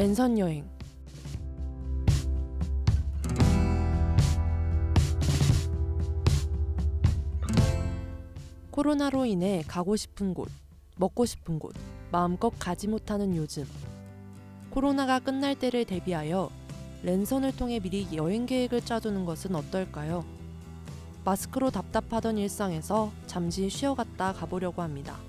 랜선 여행. 코로나로 인해 가고 싶은 곳, 먹고 싶은 곳, 마음껏 가지 못하는 요즘. 코로나가 끝날 때를 대비하여 랜선을 통해 미리 여행 계획을 짜두는 것은 어떨까요? 마스크로 답답하던 일상에서 잠시 쉬어갔다 가보려고 합니다.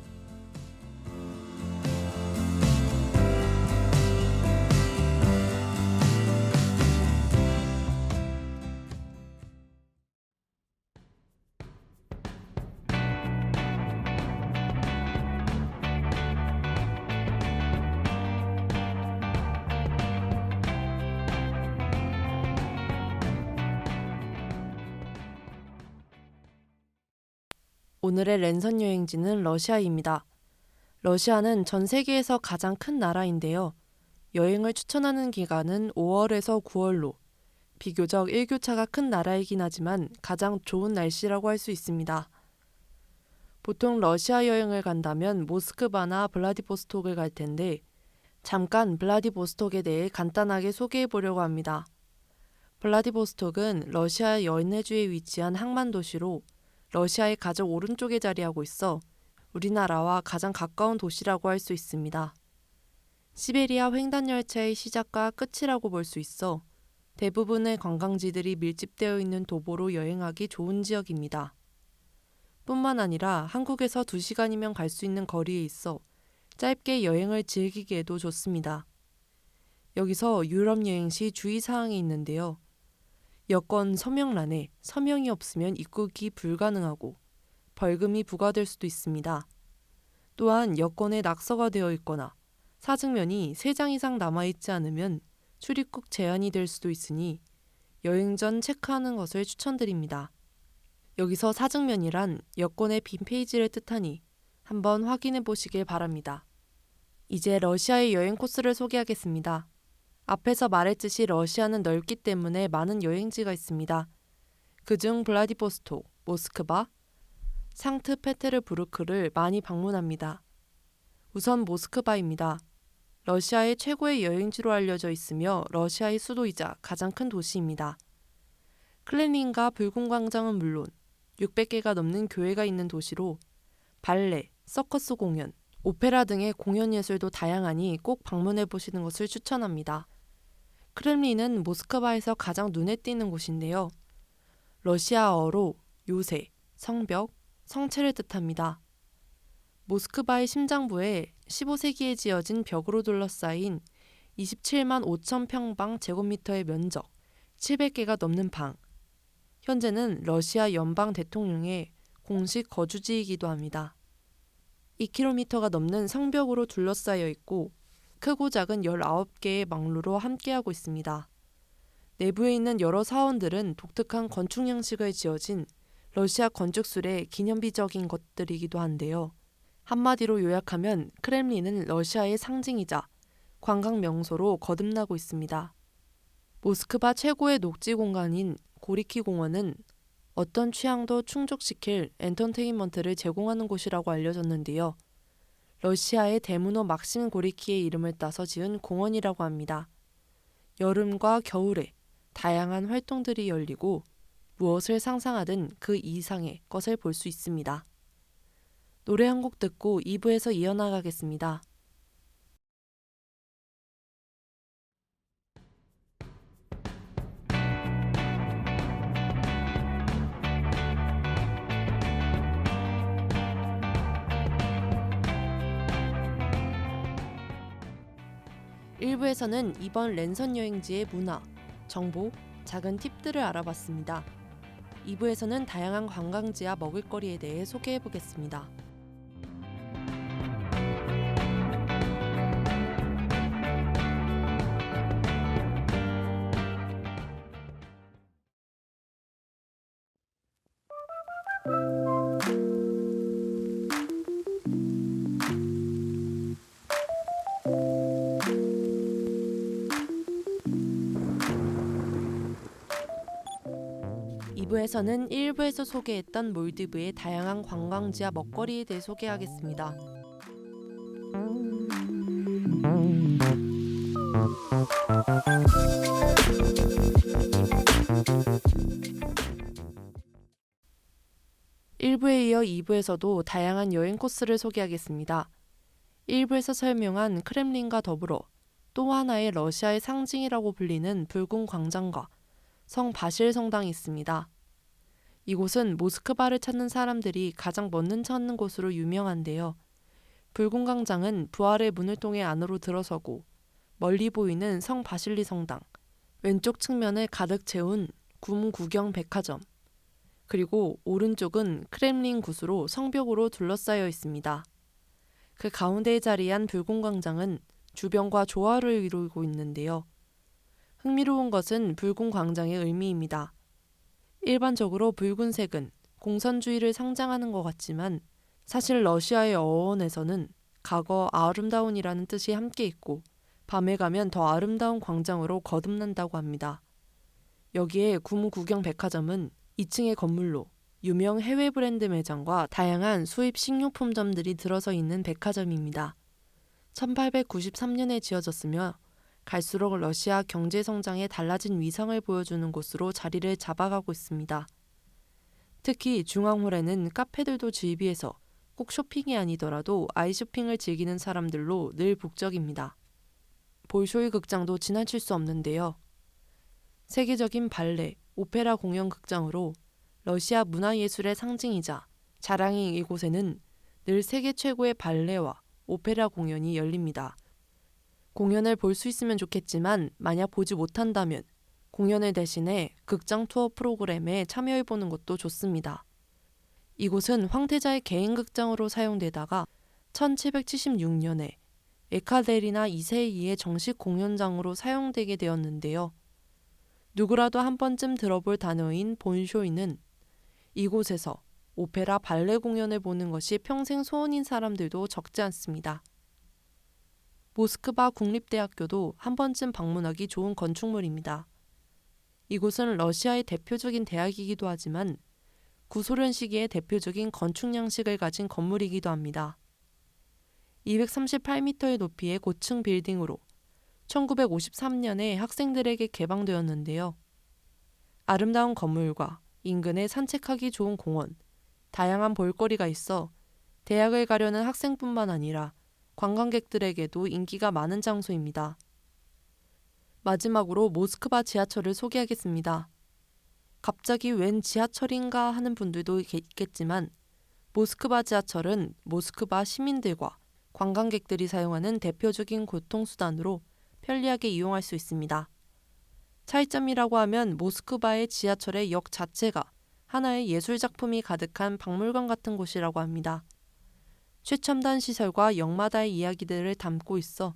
오늘의 랜선 여행지는 러시아입니다. 러시아는 전 세계에서 가장 큰 나라인데요. 여행을 추천하는 기간은 5월에서 9월로 비교적 일교차가 큰 나라이긴 하지만 가장 좋은 날씨라고 할 수 있습니다. 보통 러시아 여행을 간다면 모스크바나 블라디보스톡을 갈 텐데 잠깐 블라디보스톡에 대해 간단하게 소개해 보려고 합니다. 블라디보스톡은 러시아 연해주에 위치한 항만 도시로 러시아의 가장 오른쪽에 자리하고 있어 우리나라와 가장 가까운 도시라고 할 수 있습니다. 시베리아 횡단열차의 시작과 끝이라고 볼 수 있어 대부분의 관광지들이 밀집되어 있는 도보로 여행하기 좋은 지역입니다. 뿐만 아니라 한국에서 2시간이면 갈 수 있는 거리에 있어 짧게 여행을 즐기기에도 좋습니다. 여기서 유럽 여행 시 주의사항이 있는데요. 여권 서명란에 서명이 없으면 입국이 불가능하고 벌금이 부과될 수도 있습니다. 또한 여권에 낙서가 되어 있거나 사증면이 3장 이상 남아있지 않으면 출입국 제한이 될 수도 있으니 여행 전 체크하는 것을 추천드립니다. 여기서 사증면이란 여권의 빈 페이지를 뜻하니 한번 확인해 보시길 바랍니다. 이제 러시아의 여행 코스를 소개하겠습니다. 앞에서 말했듯이 러시아는 넓기 때문에 많은 여행지가 있습니다. 그중 블라디보스톡, 모스크바, 상트페테르부르크를 많이 방문합니다. 우선 모스크바입니다. 러시아의 최고의 여행지로 알려져 있으며 러시아의 수도이자 가장 큰 도시입니다. 클레닌과 붉은 광장은 물론 600개가 넘는 교회가 있는 도시로 발레, 서커스 공연, 오페라 등의 공연 예술도 다양하니 꼭 방문해 보시는 것을 추천합니다. 크렘린은 모스크바에서 가장 눈에 띄는 곳인데요. 러시아어로 요새, 성벽, 성체를 뜻합니다. 모스크바의 심장부에 15세기에 지어진 벽으로 둘러싸인 27만 5천 평방 제곱미터의 면적, 700개가 넘는 방. 현재는 러시아 연방 대통령의 공식 거주지이기도 합니다. 2km가 넘는 성벽으로 둘러싸여 있고 크고 작은 19개의 망루로 함께하고 있습니다. 내부에 있는 여러 사원들은 독특한 건축 양식을 지어진 러시아 건축술의 기념비적인 것들이기도 한데요. 한마디로 요약하면 크렘린은 러시아의 상징이자 관광 명소로 거듭나고 있습니다. 모스크바 최고의 녹지 공간인 고리키 공원은 어떤 취향도 충족시킬 엔터테인먼트를 제공하는 곳이라고 알려졌는데요. 러시아의 대문호 막심 고리키의 이름을 따서 지은 공원이라고 합니다. 여름과 겨울에 다양한 활동들이 열리고 무엇을 상상하든 그 이상의 것을 볼 수 있습니다. 노래 한 곡 듣고 2부에서 이어나가겠습니다. 일부에서는 이번 랜선 여행지의 문화, 정보, 작은 팁들을 알아봤습니다. 2부에서는 다양한 관광지와 먹을거리에 대해 소개해보겠습니다. 부에서는 1부에서 소개했던 몰디브의 다양한 관광지와 먹거리에 대해 소개하겠습니다. 일부에 이어 2부에서도 다양한 여행 코스를 소개하겠습니다. 1부에서 설명한 크렘린과 더불어 또 하나의 러시아의 상징이라고 불리는 붉은 광장과 성 바실 성당이 있습니다. 이곳은 모스크바를 찾는 사람들이 가장 먼저 찾는 곳으로 유명한데요. 붉은 광장은 부활의 문을 통해 안으로 들어서고 멀리 보이는 성 바실리 성당, 왼쪽 측면을 가득 채운 구경 백화점, 그리고 오른쪽은 크렘린 구스로 성벽으로 둘러싸여 있습니다. 그 가운데에 자리한 붉은 광장은 주변과 조화를 이루고 있는데요. 흥미로운 것은 붉은 광장의 의미입니다. 일반적으로 붉은색은 공산주의를 상징하는 것 같지만 사실 러시아의 어원에서는 과거 아름다운이라는 뜻이 함께 있고 밤에 가면 더 아름다운 광장으로 거듭난다고 합니다. 여기에 구경 백화점은 2층의 건물로 유명 해외 브랜드 매장과 다양한 수입 식료품점들이 들어서 있는 백화점입니다. 1893년에 지어졌으며 갈수록 러시아 경제 성장의 달라진 위상을 보여주는 곳으로 자리를 잡아가고 있습니다. 특히 중앙홀에는 카페들도 즐비해서 꼭 쇼핑이 아니더라도 아이쇼핑을 즐기는 사람들로 늘 북적입니다. 볼쇼이 극장도 지나칠 수 없는데요. 세계적인 발레, 오페라 공연 극장으로 러시아 문화예술의 상징이자 자랑인 이곳에는 늘 세계 최고의 발레와 오페라 공연이 열립니다. 공연을 볼 수 있으면 좋겠지만 만약 보지 못한다면 공연을 대신해 극장 투어 프로그램에 참여해보는 것도 좋습니다. 이곳은 황태자의 개인 극장으로 사용되다가 1776년에 에카데리나 2세의 정식 공연장으로 사용되게 되었는데요. 누구라도 한 번쯤 들어볼 단어인 본쇼이는 이곳에서 오페라 발레 공연을 보는 것이 평생 소원인 사람들도 적지 않습니다. 모스크바 국립대학교도 한 번쯤 방문하기 좋은 건축물입니다. 이곳은 러시아의 대표적인 대학이기도 하지만 구소련 시기의 대표적인 건축 양식을 가진 건물이기도 합니다. 238m의 높이의 고층 빌딩으로 1953년에 학생들에게 개방되었는데요. 아름다운 건물과 인근에 산책하기 좋은 공원, 다양한 볼거리가 있어 대학을 가려는 학생뿐만 아니라 관광객들에게도 인기가 많은 장소입니다. 마지막으로 모스크바 지하철을 소개하겠습니다. 갑자기 웬 지하철인가 하는 분들도 있겠지만 모스크바 지하철은 모스크바 시민들과 관광객들이 사용하는 대표적인 교통수단으로 편리하게 이용할 수 있습니다. 차이점이라고 하면 모스크바의 지하철의 역 자체가 하나의 예술작품이 가득한 박물관 같은 곳이라고 합니다. 최첨단 시설과 역마다의 이야기들을 담고 있어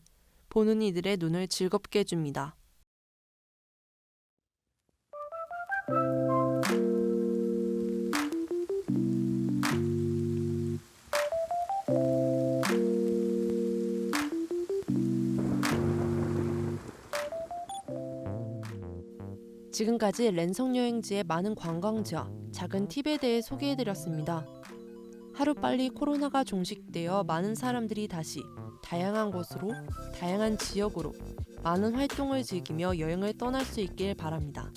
보는 이들의 눈을 즐겁게 해줍니다. 지금까지 랜선 여행지의 많은 관광지와 작은 팁에 대해 소개해드렸습니다. 하루빨리 코로나가 종식되어 많은 사람들이 다시 다양한 곳으로, 다양한 지역으로 많은 활동을 즐기며 여행을 떠날 수 있길 바랍니다.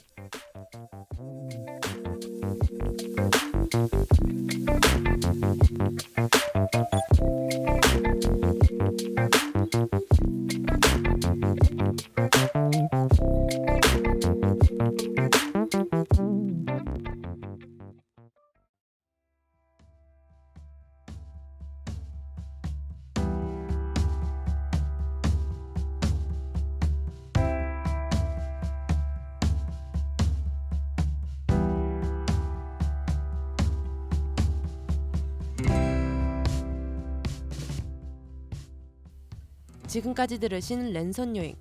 지금까지 들으신 랜선 여행,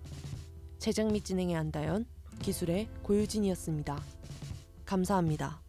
제작 및 진행의 안다연, 기술의 고유진이었습니다. 감사합니다.